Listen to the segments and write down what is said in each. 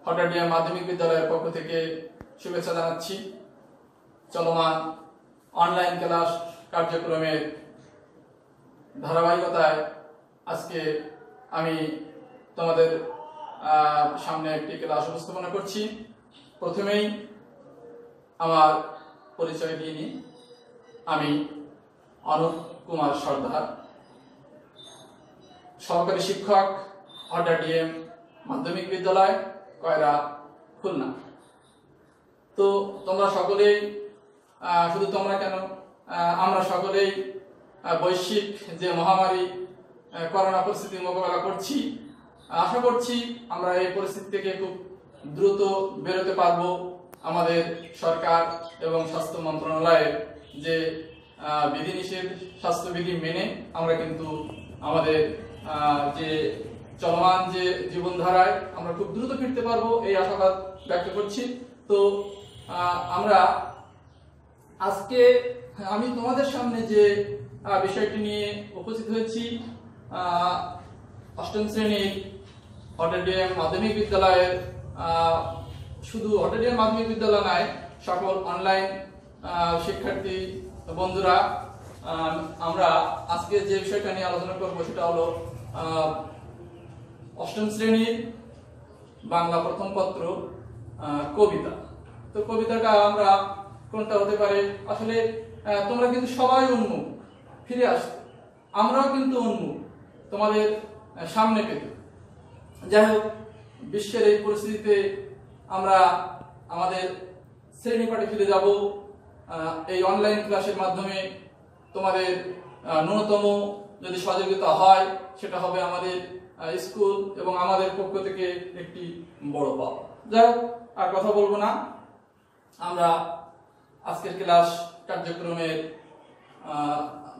হঠাডিয়া মাধ্যমিক বিদ্যালয়ের পক্ষ থেকে শুভেচ্ছা জানাচ্ছি। চলমান অনলাইন ক্লাস কার্যক্রমের ধারাবাহিকতায় আজকে আমি তোমাদের সামনে একটি ক্লাস উপস্থাপনা করছি। প্রথমেই আমার পরিচয় দিয়ে নিই। আমি অনুপ কুমার সর্দার, সহকারী শিক্ষক, হঠাডিএম মাধ্যমিক বিদ্যালয়, কয়রা, খুলনা। তো তোমরা সকলেই, শুধু তোমরা কেন, আমরা সকলেই বৈশ্বিক যে মহামারী করোনা পরিস্থিতি মোকাবেলা করছি। আশা করছি আমরা এই পরিস্থিতি থেকে খুব দ্রুত বেরোতে পারবো। আমাদের সরকার এবং স্বাস্থ্য মন্ত্রণালয়ের যে বিধিনিষেধ, স্বাস্থ্যবিধি মেনে আমরা কিন্তু আমাদের যে চলমান যে জীবনধারায় আমরা খুব দ্রুত ফিরতে পারবো, এই আশাবাদ ব্যক্ত করছি। তো আমরা আজকে আমি তোমাদের সামনে যে বিষয়টি নিয়ে উপস্থিত হয়েছি, অষ্টম শ্রেণীর হঠাডিএম মাধ্যমিক বিদ্যালয়ের, শুধু হঠাডিএম মাধ্যমিক বিদ্যালয় নয়, সকল অনলাইন শিক্ষার্থী বন্ধুরা, আমরা আজকে যে বিষয়টা নিয়ে আলোচনা করবো সেটা হলো অষ্টম শ্রেণীর বাংলা প্রথম পত্র কবিতা। তো কবিতাটা আমরা কোনটা হতে পারে, আসলে তোমরা কিন্তু সবাই উন্মুখ ফিরে আসতে, আমরাও কিন্তু উন্মুখ তোমাদের সামনে পেতে। যাই হোক, বিশ্বের এই পরিস্থিতিতে আমরা আমাদের শ্রেণী পাঠে ফিরে যাব। এই অনলাইন ক্লাসের মাধ্যমে তোমাদের ন্যূনতম যদি সহযোগিতা হয়, সেটা হবে আমাদের স্কুল এবং আমাদের পক্ষ থেকে একটি বড় পাওয়া। যাই হোক, আর কথা বলবো না, আমরা আজকের ক্লাস কার্যক্রমের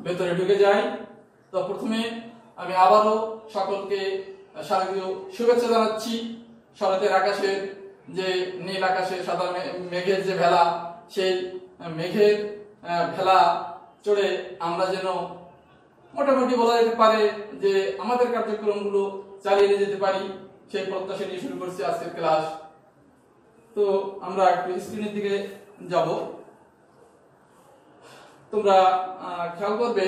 ভেতরে ঢুকে যাই। তো প্রথমে আমি আবারও সকলকে শারদীয় শুভেচ্ছা জানাচ্ছি। শরতের আকাশের যে নীল আকাশে সাদা মেঘের যে ভেলা, সেই মেঘের ভেলা চড়ে আমরা যেন মোটামুটি বলা যেতে পারে যে আমাদের কার্যক্রমগুলো চালিয়ে নিয়ে যেতে পারি, সেই প্রত্যাশা নিয়ে শুরু করছি আজকের ক্লাস। তো আমরা একটু স্ক্রিনের দিকে যাব। তোমরা খেয়াল করবে,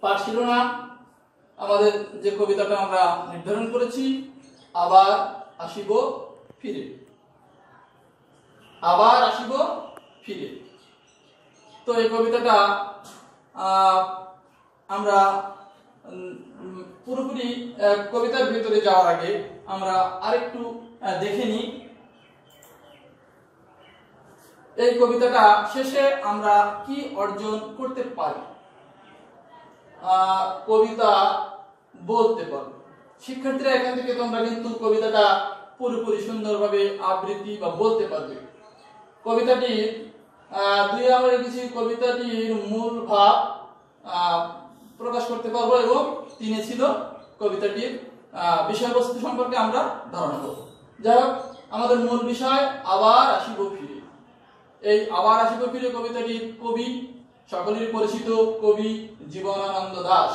পাঠ শিরোনাম আমাদের যে কবিতাটা আমরা নির্ধারণ করেছি, আবার আসিব ফিরে, আবার আসিব ফিরে। তো এই কবিতাটা আমরা পুরোপুরি কবিতার ভিতরে যাওয়ার আগে আমরা আরেকটু দেখে নিই এই কবিতাটা শেষে আমরা কি অর্জন করতে পারি। কবিতা বলতে পারো শিক্ষার্থীরা, এখান থেকে তোমরা কিন্তু কবিতাটা পুরোপুরি সুন্দরভাবে আবৃত্তি বা বলতে পারবে। কবিতাটি দুই আমরা কিছু কবিতাটির মূল ভাব প্রকাশ করতে পারবো এবং তিনে ছিল কবিতাটির বিষয়বস্তু সম্পর্কে আমরা ধারণা করব। যাই হোক, আমাদের মূল বিষয় আবার আসিব ফিরে। এই আবার আসিব ফিরে কবিতাটির কবি সকলের পরিচিত কবি জীবনানন্দ দাশ।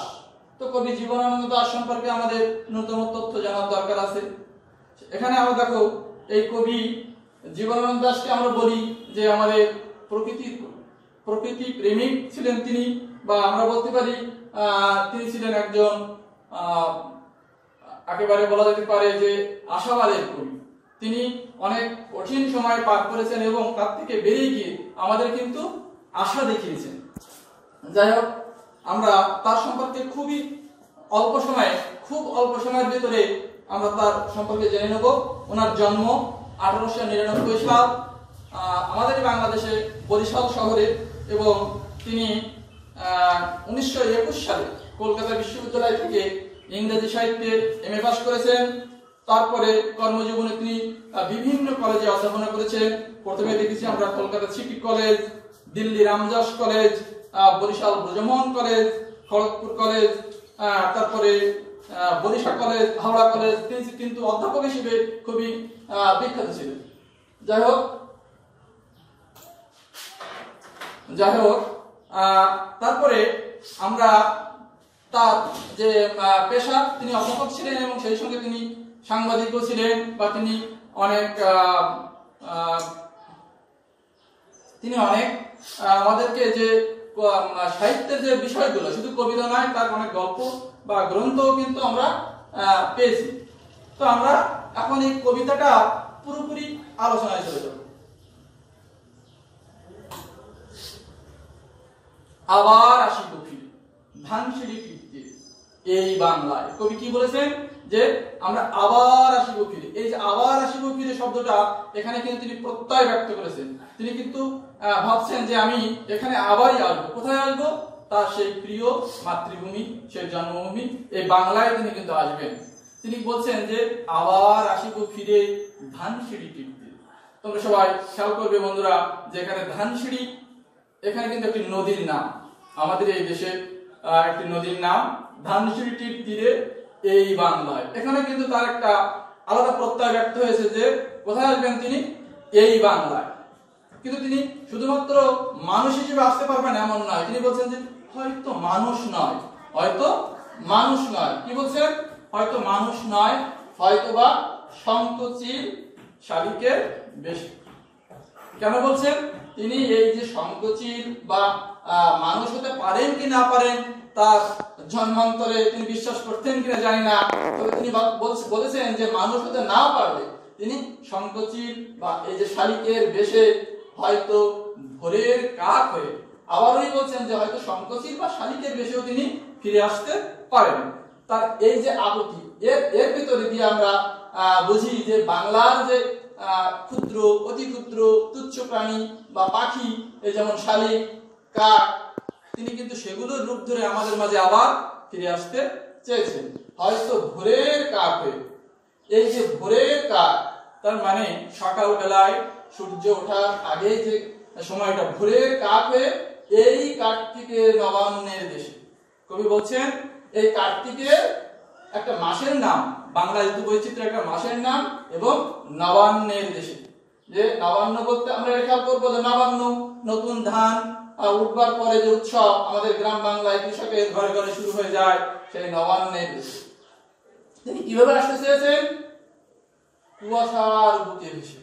তো কবি জীবনানন্দ দাশ সম্পর্কে আমাদের ন্যূনতম তথ্য জানার দরকার আছে। এখানে আমরা দেখো, এই কবি জীবনানন্দ দাশকে আমরা বলি যে আমাদের প্রকৃতি প্রেমিক ছিলেন তিনি, বা আমরা বলতে পারি তিনি ছিলেন একজন একেবারে বলা যেতে পারে যে আশাবাদের কবি। তিনি অনেক কঠিন সময় পার করেছেন এবং তার থেকে বেরিয়ে গিয়ে আমাদের কিন্তু আশা দেখিয়েছেন। যাই হোক, আমরা তার সম্পর্কে খুব অল্প সময়ের ভিতরে আমরা তার সম্পর্কে জেনে নেব। ওনার জন্ম 1899 সাল আমাদের বাংলাদেশে বরিশাল শহরে, এবং তিনি 1921 সালে কলকাতা বিশ্ববিদ্যালয় থেকে ইংরেজি সাহিত্যে এমএ পাস করেছেন। তারপরে কর্মজীবনে তিনি বিভিন্ন কলেজে অধ্যাপনা করেছেন। প্রথমে দেখেছি আমরা Kolkata city college, Delhi Ramdas college, Barishal Brajamohan college, Kharagpur college, তারপরে বরিশাল কলেজ, হাওড়া কলেজ। তিনি কিন্তু অধ্যাপক হিসেবে খুবই বিখ্যাত ছিলেন। যাই হোক, তারপরে আমরা তার যে পেশা, তিনি অধ্যাপক ছিলেন এবং সেই সঙ্গে তিনি সাংবাদিকও ছিলেন, বা তিনি অনেক আমাদেরকে যে সাহিত্যের যে বিষয়গুলো, শুধু কবিতা নয়, তার অনেক গল্প বা গ্রন্থও কিন্তু আমরা পেয়েছি। তো আমরা এখন এই কবিতাটা পুরোপুরি আলোচনায় চলে যাব। আবার আসিব ফিরে ধানসিঁড়ি কীর্তি এই বাংলায়। কবি কি বলেছেন যে আমরা আবার আসিব ফিরে। এই যে আবার আসিব ফিরে শব্দটা এখানে কিন্তু তিনি প্রত্যয় ব্যক্ত করেছেন। তিনি কিন্তু ভাবছেন যে আমি এখানে আবারই আসবো। কোথায় আসবো? তার সেই প্রিয় মাতৃভূমি, সেই জন্মভূমি এই বাংলায় তিনি কিন্তু আসবেন। তিনি বলছেন যে আবার আসিব ফিরে ধানসিঁড়ি কীর্তি। তোমরা সবাই খেয়াল করবে বন্ধুরা, যে এখানে ধানসিঁড়ি এখানে কিন্তু একটি নদীর নাম, আমাদের এই দেশে একটি নদীর নাম ধানসিঁড়িটির তীরে এই বাংলায়। এখানে কিন্তু তার একটা আলাদা প্রত্যয় ব্যক্ত হয়েছে যে কোথায় আসবেন তিনি? এই বাংলায়। কিন্তু তিনি শুধুমাত্র মানুষ হিসেবে আসতে পারবেন এমন নয়, তিনি বলছেন যে হয়তো মানুষ নয়, হয়তো মানুষ নয়। কি বলছেন? হয়তো মানুষ নয়, হয়তোবা শঙ্খচিল শালিকের বেশে। কেন বলছেন? তিনি এই যে শঙ্খচিল বা মানুষ হতে পারেন কি না পারেন তার জন্মান্তরে তিনি বিশ্বাস করতেন কিনা জানি না, তবে তিনি বলেছেন যে মানুষ হতে না পারলে তিনি শঙ্খচিল বা এই যে শালিকের বেশে হয়তো ভোরের কাক হয়ে, আবারই বলছেন যে হয়তো শঙ্খচিল বা শালিকের বেশেও তিনি ফিরে আসতে পারেন। তার এই যে আকুতি, এর ভিতরে দিয়ে আমরা বুঝি যে বাংলার যে ক্ষুদ্র, অতি ক্ষুদ্র, তুচ্ছ প্রাণী বা পাখি, এই যেমন শালিক, কাক, তিনি কিন্তু সেগুলোর রূপ ধরে আমাদের মাঝে আবার ফিরে আসতে চেয়েছেন, হয়তো ভোরের কাক হয়ে। এই যে ভোরের কাক, তার মানে সকাল বেলায় সূর্য ওঠার আগে যে সময়টা, ভোরের কাক হয়ে এই কার্তিকের নবান্নের দেশে। কবি বলছেন এই কার্তিকের একটা মাসের নাম, বাংলা ঋতু বৈচিত্র্যের একটা মাসের নাম, এবং নবান্নের দেশে। যে নবান্ন বলতে আমরা খেয়াল করবো যে নবান্ন, নতুন ধান উঠবার পরে যে উৎসব আমাদের গ্রাম বাংলায় কৃষকের ঘরে ঘরে শুরু হয়ে যায়, সেই নবান্নের দেশে তিনি কিভাবে আসতে চেয়েছেন? কুয়াশার বুকে ভেসে,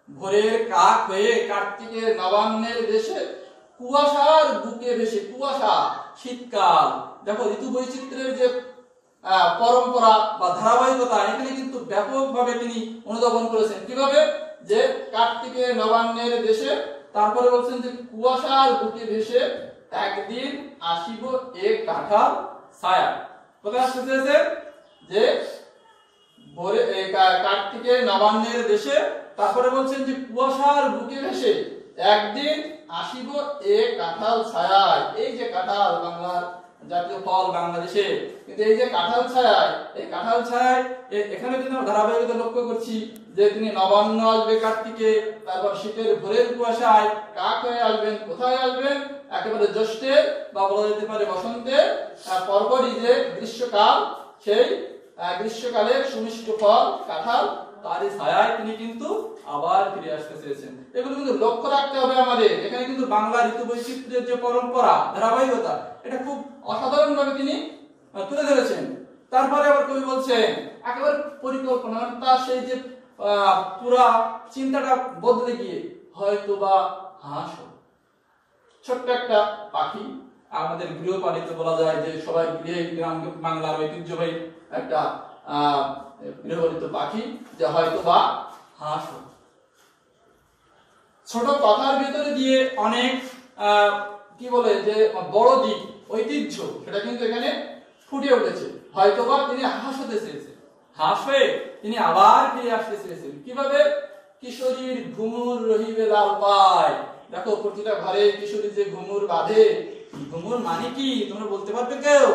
ভোরের কাক হয়ে কার্তিকের নবান্নের দেশে কুয়াশার বুকে ভেসে। কুয়াশা, শীতকাল। দেখো ঋতু বৈচিত্র্যের যে পরম্পরা বা ধারাবাহিকতা এখানে কিন্তু ব্যাপকভাবে তিনি অনুধাবন করেছেন। কিভাবে? যে কার্তিকের নবান্নের দেশে, তারপরে বলছেন যে কুয়াশার বুকে ভেসে একদিন আসিব এ কাঁঠাল ছায়া। কোথায় আসতে চেয়েছে? যে ভোরে কার্তিকের নবান্নের দেশে, তারপরে বলছেন যে কুয়াশার বুকে ভেসে একদিন আসিব এ কাঁঠাল ছায়ায়। এই যে কাঁঠাল বাংলার জাতীয় ফল বাংলাদেশে, কিন্তু এই যে কাঁঠাল ছায়ায়, এই কাঁঠাল ছায়ায় এখানে কিন্তু ধারাবাহিকতা লক্ষ্য করছি যে তিনি নবান্ন আসবে কার্তিকে, তারপর শীতের ভোরের কুয়াশায় কাক হয়ে আসবেন। কোথায় আসবেন? একেবারে জ্যৈষ্ঠে বা বলা যেতে পারে বসন্তে পরপরই যে গ্রীষ্মকাল, সেই গ্রীষ্মকালের সুমিষ্ট ফল কাঁঠাল, তারই ছায়ায় তিনি কিন্তু আবার ফিরে আসতে চেয়েছেন। এগুলো কিন্তু লক্ষ্য রাখতে হবে আমাদের। এখানে কিন্তু বাংলা ঋতু বৈচিত্র্যের যে পরম্পরা, ধারাবাহিকতা, এটা খুব অসাধারণ ভাবে তিনি তুলে ধরেছেন। তারপরে আবার কবি বলছেন একেবারে পরিকল্পনা, তার সেই যে পুরা চিন্তাটা বদলে গিয়ে হয়তো বা হাঁস, ছোট্ট একটা পাখি, আমাদের গৃহপালিত বলা যায় যে সবাই গৃহে, গ্রাম বাংলার ঐতিহ্যবাহী একটা গৃহপালিত পাখি, যে হয়তো বা হাঁস। ছোট কথার ভিতরে দিয়ে অনেক কি বলে যে বড় দিক, ঐতিহ্য, সেটা কিন্তু এখানে ফুটে উঠেছে। হয়তোবা তিনি হাঁস হতে চেয়েছেন, হাঁস হয়ে তিনি আবার ফিরে আসতে চেয়েছেন। কিভাবে? কিশোরীর ঘুমুর রহিবে লাল পায়। দেখো প্রতিটা ঘরে কিশোরী যে ঘুমুর বাঁধে, ঘুমুর মানে কি তোমরা বলতে পারবে কেউ?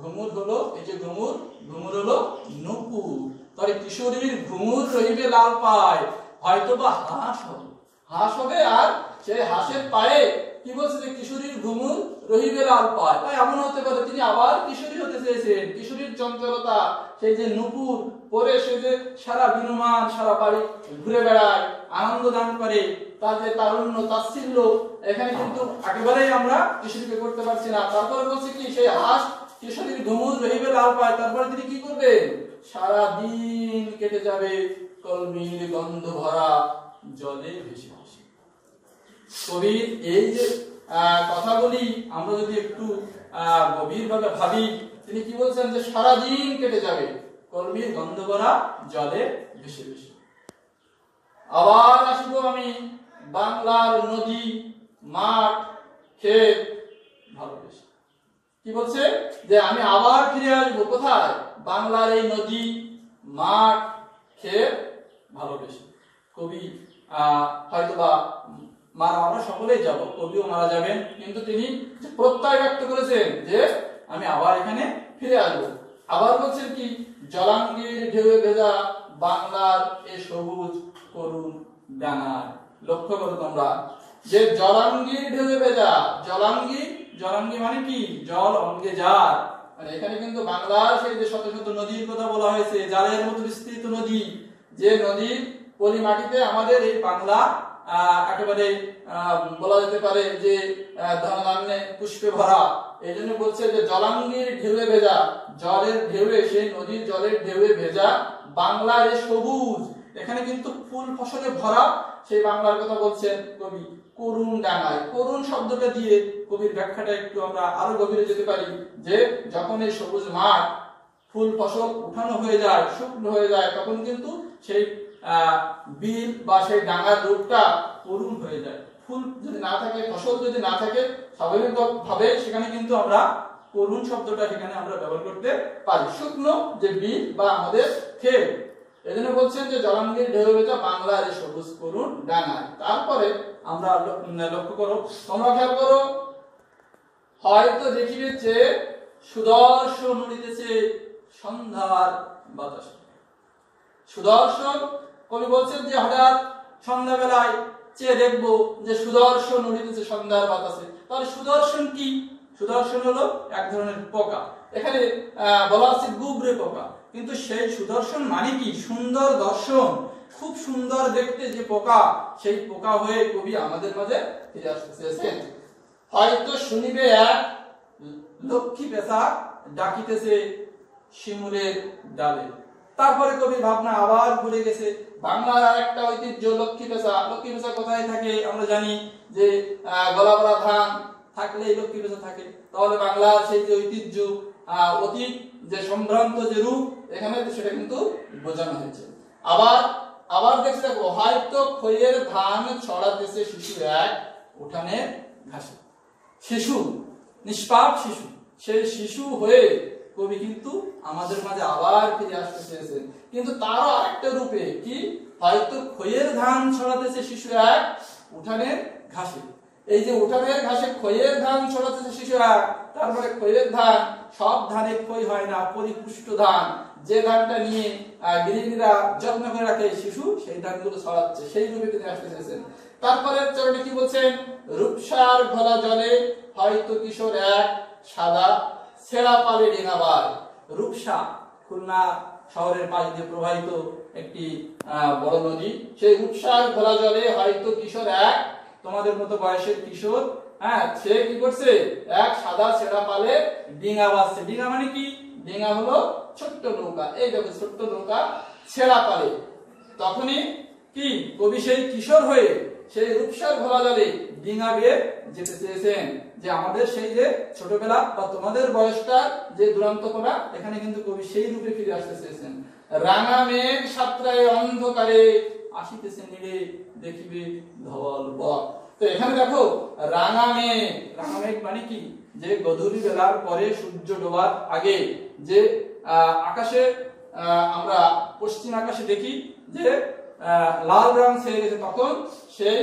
ঘুমুর হলো এই যে ঘুমুর, ঘুমুর হলো নুপুর। তাহলে কিশোরীর ঘুমুর রহিবে লাল পায়, হয়তোবা হাঁস হবে, হাঁস হবে। আর সেই হাঁসের পায়ে কি বলছে? যে কিশোরীর ঘুমুর রহিবে লাল পায়। তাই এমন হতে পারে তিনি আবার কিশোরী হতে চেয়েছেন। কিশোরীর চঞ্চলতা, সেই যে নুপুর পরে সে যে সারা দিনমান সারা বাড়ি ঘুরে বেড়ায়, আনন্দ দান করে, তার যে তারুণ্য, তাচ্ছিল্য, এখানে কিন্তু একেবারেই আমরা কিশোরীকে করতে পারছি না। তারপরে বলছে কি? সেই হাঁস কিশোরীর ঘুমুর রহিবে লাল পায়, তারপরে তিনি কি করবেন? সারা দিন কেটে যাবে কলমির গন্ধ ভরা জলে ভেসে ভেসে। কবির এই যে কথাগুলি আমরা যদি একটু গভীরভাবে ভাবি, তিনি কি বলছেন যে সারা দিন কেটে যাবে কলমির গন্ধ ভরা জলে ভেসে ভেসে। আবার আসিব আমি বাংলার নদী মাঠ ক্ষেত ভালোবেসে। কি বলছে যে আমি আবার ফিরে আসবো কোথায়? বাংলার এই নদী মাঠ ক্ষেত ভালোবেসে। কবি হয়তোবা আমরা সকলেই যাব, কবিও মারা যাবেন, কিন্তু তিনি প্রত্যয় ব্যক্ত করেছেন যে আমি আবার এখানে ফিরে আসবো। আবার বলছেন কি, জলাঙ্গির ঢেউয়ে ভেজা বাংলার এ সবুজ করুণ ডাঙায়। লক্ষ্য করো তোমরা যে জলাঙ্গির ঢেউয়ে ভেজা, জলাঙ্গি মানে কি? জল অঙ্গে যার, মানে এখানে কিন্তু বাংলার সেই যে শত শত নদীর কথা বলা হয়েছে, জালের মতো বিস্তৃত নদী, যে নদীর পলি মাটিতে আমাদের এই বাংলা একেবারে বলা যেতে পারে যে ধনধান্যে পুষ্পে ভরা। এই জন্য বলছে যে জলাঙ্গির ঢেউয়ে ভেজা, জলের ঢেউয়ে, সেই নদীর জলের ঢেউয়ে ভেজা বাংলার এই সবুজ, এখানে কিন্তু ফুল ফসলে ভরা সেই বাংলার কথা বলছেন কবি। করুণ ডাঙায়, করুণ শব্দটা দিয়ে কবির ব্যাখ্যাটা একটু আমরা আরো গভীরে যেতে পারি যে যখন এই সবুজ মাঠ ফুল ফসল উঠানো হয়ে যায়, শুকনো হয়ে যায়, তখন কিন্তু সেই বিল বা সেই ডাঙার রূপটা করুণ হয়ে যায়। ফুল যদি না থাকে, ফসল যদি না থাকে, স্বাভাবিকভাবে সেখানে কিন্তু আমরা করুণ শব্দটা সেখানে আমরা ব্যবহার করতে পারি। শুকনো যে বিল বা আমাদের ক্ষেত, এজন্য বলছেন যে জলাঙ্গির ঢেউ ভেজা বাংলার এই সবুজ করুণ ডাঙায়। তারপরে আমরা লক্ষ্য করো, তোমরা খেয়াল করো, হয়তো দেখিবে যে সুদর্শন উড়িতেছে সন্ধ্যার বাতাসে। সুদর্শন, কবি বলছেন যে হঠাৎ সন্ধ্যাবেলায় চেয়ে দেখবো যে সুদর্শন উড়িতেছে সন্ধ্যার বাতাসে। তাহলে সুদর্শন কি? সুদর্শন হলো এক ধরনের পোকা, এখানে বলা আছে গুবরে পোকা, কিন্তু সেই সুদর্শন মানে কি? সুন্দর দর্শন, খুব সুন্দর দেখতে যে পোকা, সেই পোকা হয়ে কবি আমাদের মাঝে ফিরে আসতে চেয়েছেন। হয়তো শুনিবে এক লক্ষ্মী পেশা ডাকিতেছে শিমুলের ডালে। তারপরে কবির ভাবনা আবার ঘুরে গেছে বাংলার আরেকটা ঐতিহ্য লক্ষ্মী পেশা। লক্ষ্মী পেশা কোথায় থাকে আমরা জানি যে গলা ভরা ধান থাকলে লক্ষ্মী পেশা থাকে। তাহলে বাংলার সেই যে ঐতিহ্য, অতীত যে সম্ভ্রান্ত যে রূপ, এখানে সেটা কিন্তু বোঝানো হয়েছে। আবার দেখতে দেখো, হয়তো খইয়ের ধান ছড়াতেছে শিশু এক উঠানের ঘাসে। শিশু, নিষ্পাপ শিশু, সেই শিশু হয়ে কবি কিন্তু আমাদের মাঝে আবার ফিরে আসতে চেয়েছেন, কিন্তু তারও আরেকটা রূপে। কি? হয়তো খইয়ের ধান ছড়াতেছে শিশু এক উঠানের ঘাসে। এই যে উঠানের ঘাসে খইয়ের ধান ছড়াতেছে শিশু এক, তারপরে খইয়ের ধান, সব ধানে খই হয় না, পরিপুষ্ট ধান, যে ধানটা নিয়ে গৃহিণীরা যত্ন করে রাখে শিশু, সেই ধানগুলো ছড়াচ্ছে, সেই রূপে তিনি আসতে চেয়েছেন। তারপরে চরণে কি বলছেন? রূপসার ঘোলা জলে হয়তো কিশোর এক সাদা ছেঁড়া পালে ডিঙাবার। রূপসা খুলনা শহরের পাশ দিয়ে প্রবাহিত একটি বড় নদী। সেই রূপসার ঘোলা জলে হয়তো কিশোর এক, তোমাদের মতো বয়সের কিশোর, সে কি করছে? এক সাদা ছেঁড়া পালে ডিঙা বাজছে। ডিঙা মানে কি? ডিঙা হলো ছোট্ট নৌকা। এই দেখো ছোট্ট নৌকা ছেঁড়া পালে। তখনই কি কবি সেই কিশোর হয়ে সেই রূপসার ঘোলা জলে ডিঙা বেয়ে যেতে চেয়েছেন, যে আমাদের সেই যে ছোটবেলা বা তোমাদের বয়সটা যে দুরন্ত করা, এখানে কিন্তু কবি সেই রূপে ফিরে আসতে চেয়েছেন। রাঙা মেঘ সাতরায় অন্ধকারে আসিতেছে নীড়ে দেখিবে ধবল বক। তো এখানে দেখো রাঙা মেঘ, রাঙা মেঘ মানে কি? যে গধূলি বেলার পরে সূর্য ডোবার আগে যে আকাশে আমরা পশ্চিম আকাশে দেখি যে লাল রং ছেয়ে গেছে, তখন সেই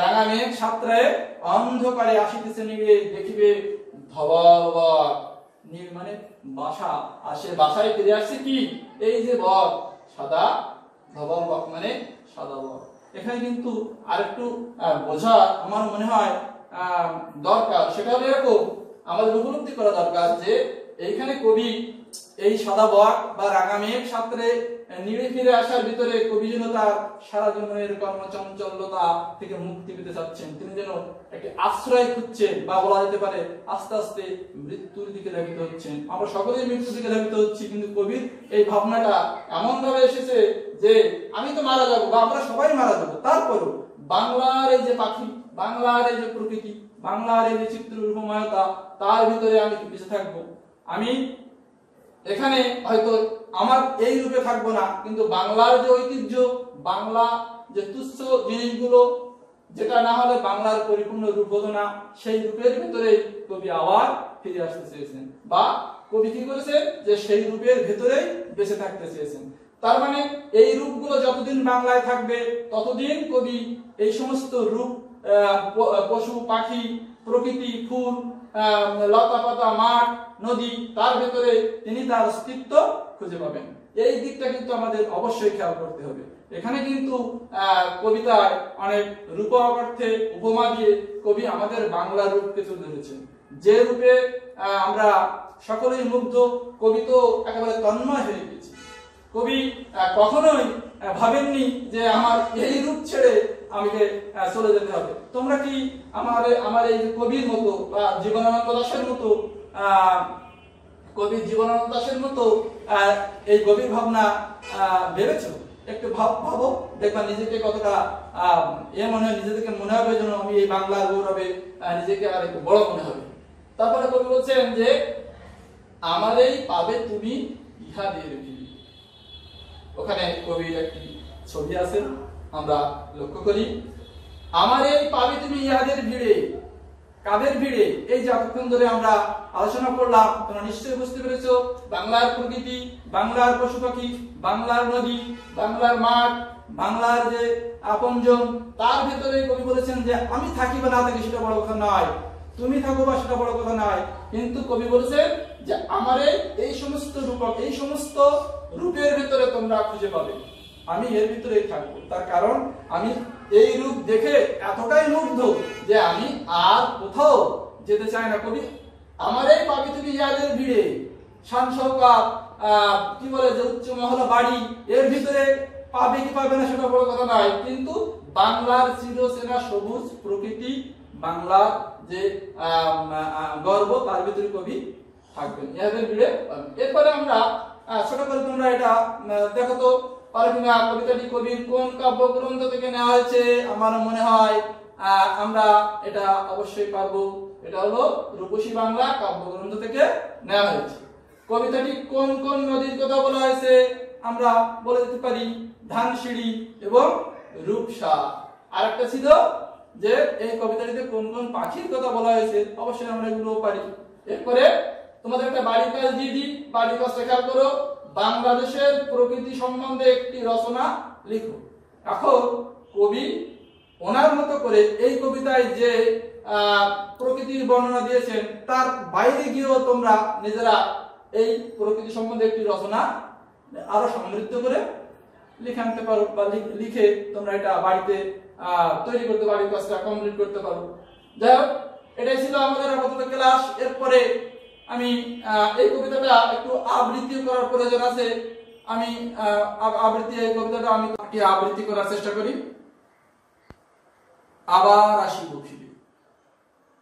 রাঙা মেঘ সাতরায় অন্ধকারে আসিতেছে নীড়ে দেখিবে ধবল বক। নীল মানে বাসা, আর সে বাসায় ফিরে আসছে কি? এই যে বক, সাদা ধবল বক মানে সাদা বক। এখানে কিন্তু আরেকটু বোঝা আমার মনে হয় দরকার, সেটা হলো এরকম, আমাদের উপলব্ধি করা দরকার যে এইখানে কবি এই সাদা বক বা রাঙা মেঘ সাঁতরে নিড়ে ফিরে আসার ভিতরে কবি যেন তার সারা জীবনের কর্মচঞ্চলতা থেকে মুক্তি পেতে চাচ্ছেন, তিনি যেন একটি আশ্রয় খুঁজছেন, বা বলা যেতে পারে আস্তে আস্তে মৃত্যুর দিকে ধাবিত হচ্ছেন। আমরা সকলেই মৃত্যুর দিকে ধাবিত হচ্ছি, কিন্তু কবির এই ভাবনাটা এমন ভাবে এসেছে যে আমি তো মারা যাবো বা আমরা সবাই মারা যাবো, তারপরও বাংলার এই যে পাখি, বাংলার এই যে প্রকৃতি, বাংলার এই যে চিত্র রূপময়তা, তার ভিতরে আমি বেঁচে থাকবো। আমি এখানে হয়তো আমার এই রূপে থাকবো না, কিন্তু বাংলার যে ঐতিহ্য, বাংলা যে তুচ্ছ জিনিসগুলো, যেটা না হলে বাংলার পরিপূর্ণ রূপ হতো না, সেই রূপের ভিতরে কবি আবার ফিরে আসতে চেয়েছেন, বা কবি কি করেছেন যে সেই রূপের ভেতরেই বেঁচে থাকতে চেয়েছেন। তার মানে এই রূপগুলো যতদিন বাংলায় থাকবে ততদিন কবি এই সমস্ত রূপ, পশু পাখি, প্রকৃতি, ফুল, লতা পাতা, মাঠ, নদী, তার ভেতরে তিনি তার অস্তিত্ব খুঁজে পাবেন। এই দিকটা কিন্তু আমাদের অবশ্যই খেয়াল করতে হবে। এখানে কিন্তু কবিতায় অনেক রূপক অর্থে উপমা দিয়ে কবি আমাদের বাংলা রূপকে তুলে ধরেছেন, যে রূপে আমরা সকলেই মুগ্ধ। কবি তো একেবারে তন্ময় হয়ে গেছে। কবি কখনোই ভাবেননি যে আমার এই রূপ ছেড়ে আমাকে চলে যেতে হবে। তোমরা কি আমার এই কবির মতো বা জীবনানন্দ দাশের মতো, কবি জীবনানন্দ দাশের মতো এই গভীর ভাবনা ভেবেছো? একটু ভাবো, দেখবা নিজেকে কতটা নিজেদেরকে মনে হবে যেন আমি এই বাংলার গৌরবে নিজেকে আর একটু বড় মনে হবে। তারপরে কবি বলছেন যে আমারই পাবে তুমি ইহাদের ভিড়ে। ওখানে কবির একটি ছবি আছে, আমরা লক্ষ্য করি, আমারই পাবে তুমি ইহাদের ভিড়ে। কাদের ভিড়ে? এই যে এতক্ষণ ধরে আমরা আলোচনা করলাম, তোমরা নিশ্চয়ই বুঝতে পেরেছো, বাংলার প্রকৃতি, বাংলার পশু পাখি, বাংলার নদী, বাংলার মাঠ, বাংলার যে আপনজন, তার ভেতরে কবি বলেছেন যে আমি থাকি বা না থাকি সেটা বড় কথা নয়, তুমি থাকো বা সেটা বড় কথা নয়, কিন্তু কবি বলেছেন যে আমারে এই সমস্ত রূপক, এই সমস্ত রূপের ভিতরে তোমরা খুঁজে পাবে, আমি এর ভিতরেই থাকবো। তার কারণ আমি এই রূপ দেখে এতটাই মুগ্ধ যে আমি আর কোথাও যেতে চাই না। কবি আমারই পাবে তুমি ইহাদের ভিড়ে, শান শওকত, কি বলে যে উচ্চ মহলা বাড়ি, এর ভিতরে পাবে কি পাবে না সেটা বড় কথা নয়, কিন্তু বাংলার চিরচেনা সবুজ প্রকৃতি, বাংলার যে গর্ব, তার ভিতরে কবি থাকবেন, ইহাদের ভিড়ে। এরপরে আমরা ছোট করে তোমরা এটা দেখো তো পারো কিনা, কবিতাটি কবির কোন কাব্যগ্রন্থ থেকে নেওয়া হয়েছে? আমার মনে হয় আমরা এটা অবশ্যই পারবো। এটা হলো রূপসী বাংলা কাব্যগ্রন্থ থেকে নেওয়া হয়েছে। কবিতাটি কোন কোন নদীর কথা বলা হয়েছে? আমরা বলে দিতে পারি ধানসিঁড়ি এবং রূপসা। আরেকটা ছিল যে এই কবিতাটিতে কোন কোন পাখির কথা বলা হয়েছে, অবশ্যই আমরা এগুলো পারি। এরপরে তোমাদের একটা বাড়ির কাজ দিয়ে দিই, বাড়ির কাজ খেয়াল করো, বাংলাদেশের প্রকৃতি সম্বন্ধে একটি রচনা লিখো। এখন কবি ওনার মতো করে এই কবিতায় যে প্রকৃতির বর্ণনা দিয়েছেন, তার বাইরে গিয়েও তোমরা নিজেরা এই প্রকৃতি সম্বন্ধে একটি রচনা আরো সমৃদ্ধ করে লিখে আনতে পারো, বা লিখে তোমরা এটা বাড়িতে তৈরি করতে, বাড়ির কাজটা কমপ্লিট করতে পারো। যাই হোক, এটাই ছিল আমাদের আপাতত ক্লাস। এরপরে আমি এই কবিতাটা একটু আবৃত্তি করার প্রয়োজন আছে। আমি এই কবিতাটা আমি আবৃত্তি করার চেষ্টা করি। আবার আসিব ফিরে,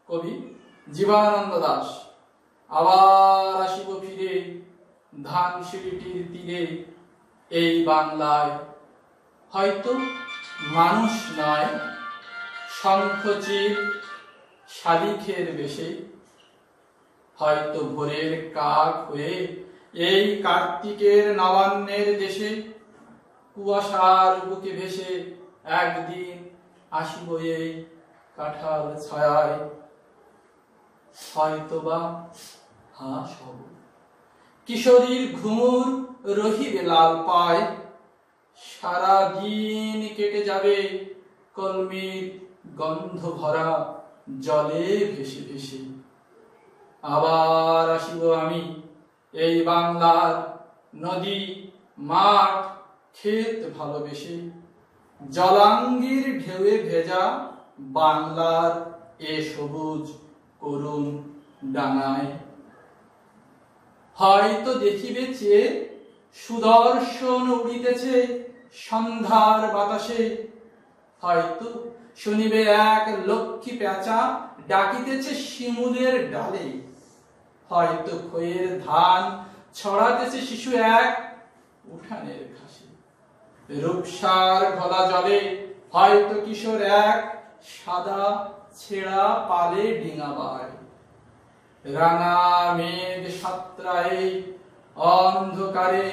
কবি জীবনানন্দ দাশ। আবার আসিব ফিরে ধানসিঁড়িটির তীরে, এই বাংলায় হয়তো মানুষ নয়, শঙ্খচিল শালিখের বেশে, হয়তো ভোরের কাক হয়ে এই কার্তিকের নবান্নের দেশে, কুয়াশার বুকে ভেসে একদিন আসিব এই কাঁঠাল ছায়ায়, হয়তোবা হাঁস হব, কিশোরীর ঘুমুর রহিবে লাল পায়, সারা দিন কেটে যাবে কলমির গন্ধ ভরা জলে ভেসে ভেসে। আবার আসিব আমি এই বাংলার নদী, মাঠ, ক্ষেত ভালোবেসে, জলাঙ্গির ঢেউয়ে ভেজা বাংলার এ সবুজ করুণ ডাঙায়। হয়তো দেখিবে চেয়ে সুদর্শন উড়িতেছে সন্ধ্যার বাতাসে, হয়তো শুনিবে এক লক্ষ্মী পেঁচা ডাকিতেছে শিমুলের ডালে, হয়তো খয়ের ধান ছড়াতেছে শিশু এক উঠানের ঘাসে, রূপসার ঘোলা জলে হয়তো কিশোর এক সাদা ছেঁড়া পালে ডিঙাবায়, রাঙা মেঘ সাতরায়ে অন্ধকারে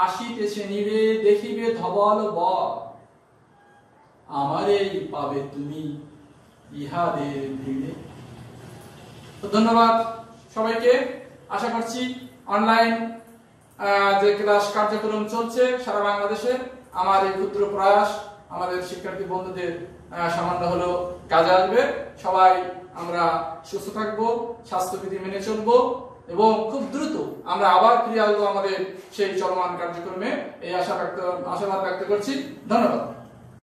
আসিতেছে নিবে দেখিবে ধবল বর, আমারেই পাবে তুমি ইহাদের ভিড়ে। তো ধন্যবাদ সবাইকে। আশা করছি অনলাইন যে ক্লাস কার্যক্রম চলছে সারা বাংলাদেশে আমার এই ক্ষুদ্র প্রয়াস আমাদের শিক্ষার্থী বন্ধুদের সামান্য হলেও কাজে আসবে। সবাই আমরা সুস্থ থাকবো, স্বাস্থ্যবিধি মেনে চলবো এবং খুব দ্রুত আমরা আবার ফিরে আসবো আমাদের সেই চলমান কার্যক্রমে, এই আশাবাদ ব্যক্ত করছি। ধন্যবাদ।